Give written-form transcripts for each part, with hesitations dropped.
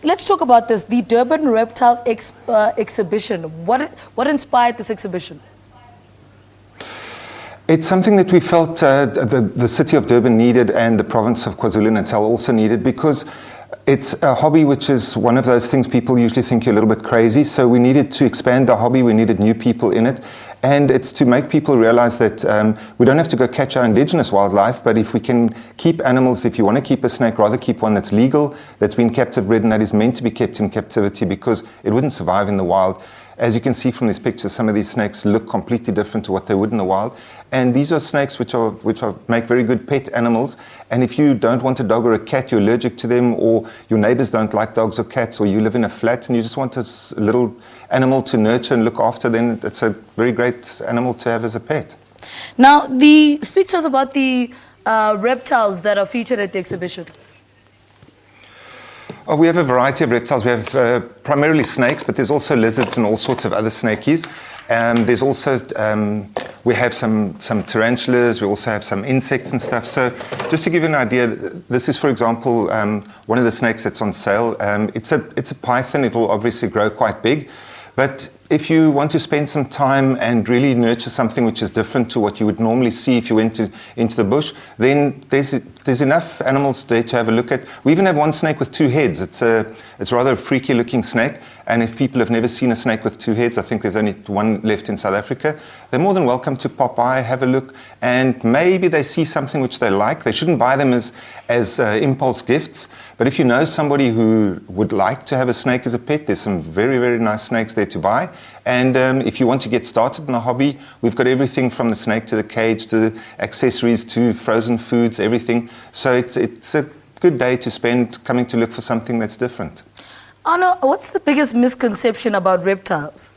Let's talk about this, the Durban Reptile Exhibition. What inspired this exhibition? It's something that we felt the city of Durban needed and the province of KwaZulu-Natal also needed, because it's a hobby which is one of those things people usually think you're a little bit crazy. So we needed to expand the hobby. We needed new people in it. And it's to make people realize that we don't have to go catch our indigenous wildlife, but if we can keep animals, if you want to keep a snake, rather keep one that's legal, that's been captive bred, and that is meant to be kept in captivity, because it wouldn't survive in the wild. As you can see from these pictures, some of these snakes look completely different to what they would in the wild. And these are snakes which make very good pet animals. And if you don't want a dog or a cat, you're allergic to them, or your neighbors don't like dogs or cats, or you live in a flat and you just want a little animal to nurture and look after, then it's a very great animal to have as a pet. Now, speak to us about the reptiles that are featured at the exhibition. Oh, we have a variety of reptiles. We have primarily snakes, but there's also lizards and all sorts of other snakies. There's also, we have some tarantulas, we also have some insects and stuff. So just to give you an idea, this is, for example, one of the snakes that's on sale. It's a python. It will obviously grow quite big. But if you want to spend some time and really nurture something which is different to what you would normally see if you went into the bush, then there's enough animals there to have a look at. We even have one snake with two heads. It's rather a freaky looking snake. And if people have never seen a snake with two heads, I think there's only one left in South Africa, they're more than welcome to pop by, have a look, and maybe they see something which they like. They shouldn't buy them as impulse gifts. But if you know somebody who would like to have a snake as a pet, there's some very, very nice snakes there to buy. And if you want to get started in the hobby, we've got everything from the snake to the cage to the accessories to frozen foods, everything. So it's a good day to spend coming to look for something that's different. Arno, what's the biggest misconception about reptiles?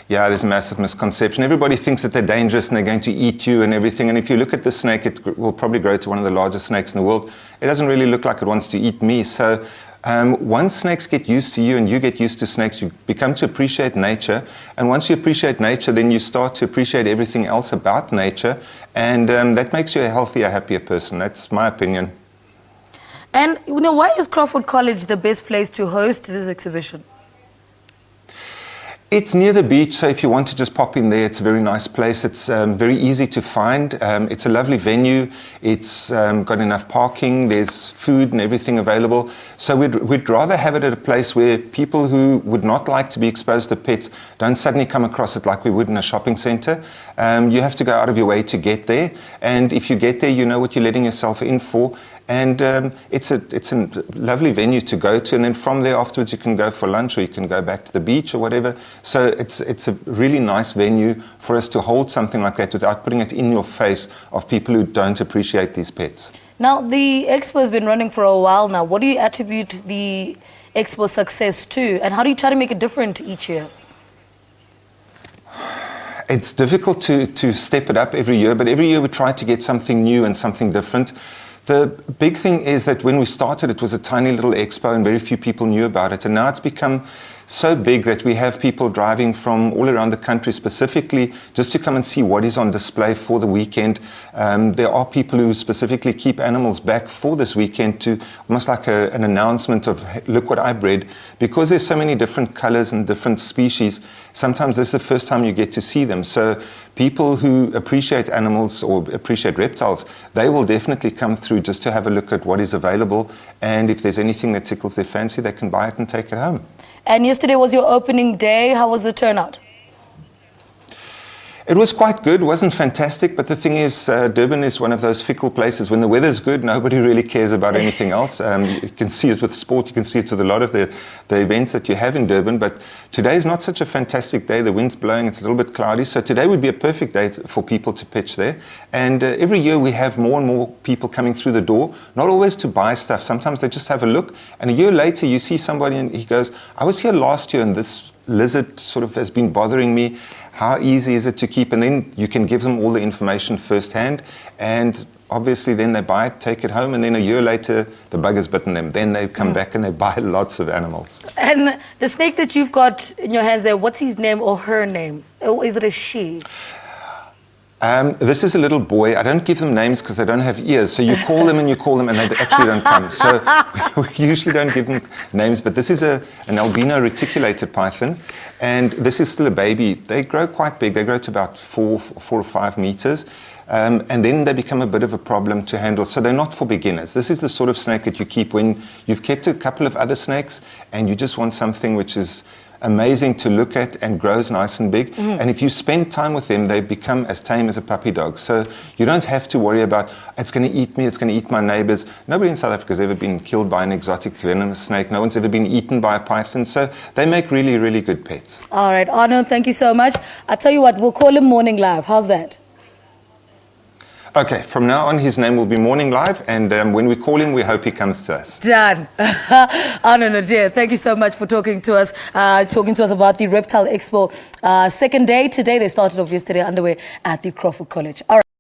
Yeah, there's a massive misconception. Everybody thinks that they're dangerous and they're going to eat you and everything. And if you look at the snake, it will probably grow to one of the largest snakes in the world. It doesn't really look like it wants to eat me. So once snakes get used to you and you get used to snakes, you become to appreciate nature. And once you appreciate nature, then you start to appreciate everything else about nature. And that makes you a healthier, happier person. That's my opinion. And why is Crawford College the best place to host this exhibition? It's near the beach, so if you want to just pop in there, it's a very nice place. It's very easy to find. It's a lovely venue. It's got enough parking. There's food and everything available. So we'd rather have it at a place where people who would not like to be exposed to pets don't suddenly come across it like we would in a shopping center. You have to go out of your way to get there. And if you get there, you know what you're letting yourself in for. And it's a lovely venue to go to, and then from there afterwards you can go for lunch or you can go back to the beach or whatever. So it's a really nice venue for us to hold something like that without putting it in your face of people who don't appreciate these pets. Now, the expo has been running for a while now. What do you attribute the Expo Success to, and how do you try to make it different each year? It's difficult to step it up every year, but every year we try to get something new and something different. The big thing is that when we started, it was a tiny little expo and very few people knew about it. And now it's become so big that we have people driving from all around the country specifically just to come and see what is on display for the weekend. There are people who specifically keep animals back for this weekend to almost like an announcement of, hey, look what I bred. Because there's so many different colors and different species, sometimes this is the first time you get to see them. So people who appreciate animals or appreciate reptiles, they will definitely come through just to have a look at what is available. And if there's anything that tickles their fancy, they can buy it and take it home. And yesterday was your opening day. How was the turnout? It was quite good. It wasn't fantastic, but the thing is, Durban is one of those fickle places. When the weather's good, nobody really cares about anything else. You can see it with sport. You can see it with a lot of the events that you have in Durban. But today is not such a fantastic day. The wind's blowing. It's a little bit cloudy. So today would be a perfect day for people to pitch there. And every year we have more and more people coming through the door, not always to buy stuff. Sometimes they just have a look. And a year later, you see somebody and he goes, I was here last year and this lizard sort of has been bothering me. How easy is it to keep? And then you can give them all the information firsthand. And obviously then they buy it, take it home, and then a year later the bug has bitten them. Then they come back and they buy lots of animals. And the snake that you've got in your hands there, what's his name or her name? Or is it a she? This is a little boy. I don't give them names because they don't have ears. So you call them and they actually don't come. So we usually don't give them names. But this is an albino reticulated python. And this is still a baby. They grow quite big. They grow to about 4 or 5 meters. And then they become a bit of a problem to handle. So they're not for beginners. This is the sort of snake that you keep when you've kept a couple of other snakes and you just want something which is amazing to look at and grows nice and big. And if you spend time with them, they become as tame as a puppy dog. So you don't have to worry about, it's going to eat me, it's going to eat my neighbors. Nobody in South Africa has ever been killed by an exotic venomous snake. No one's ever been eaten by a python. So they make really, really good pets. All right, Arno, thank you so much. I'll tell you what, we'll call him Morning Live. How's that? Okay, from now on, his name will be Morning Live, and when we call him, we hope he comes to us. Done. Arno Naude, thank you so much for talking to us about the Reptile Expo. Second day today. They started off yesterday underway at the Crawford College. All right.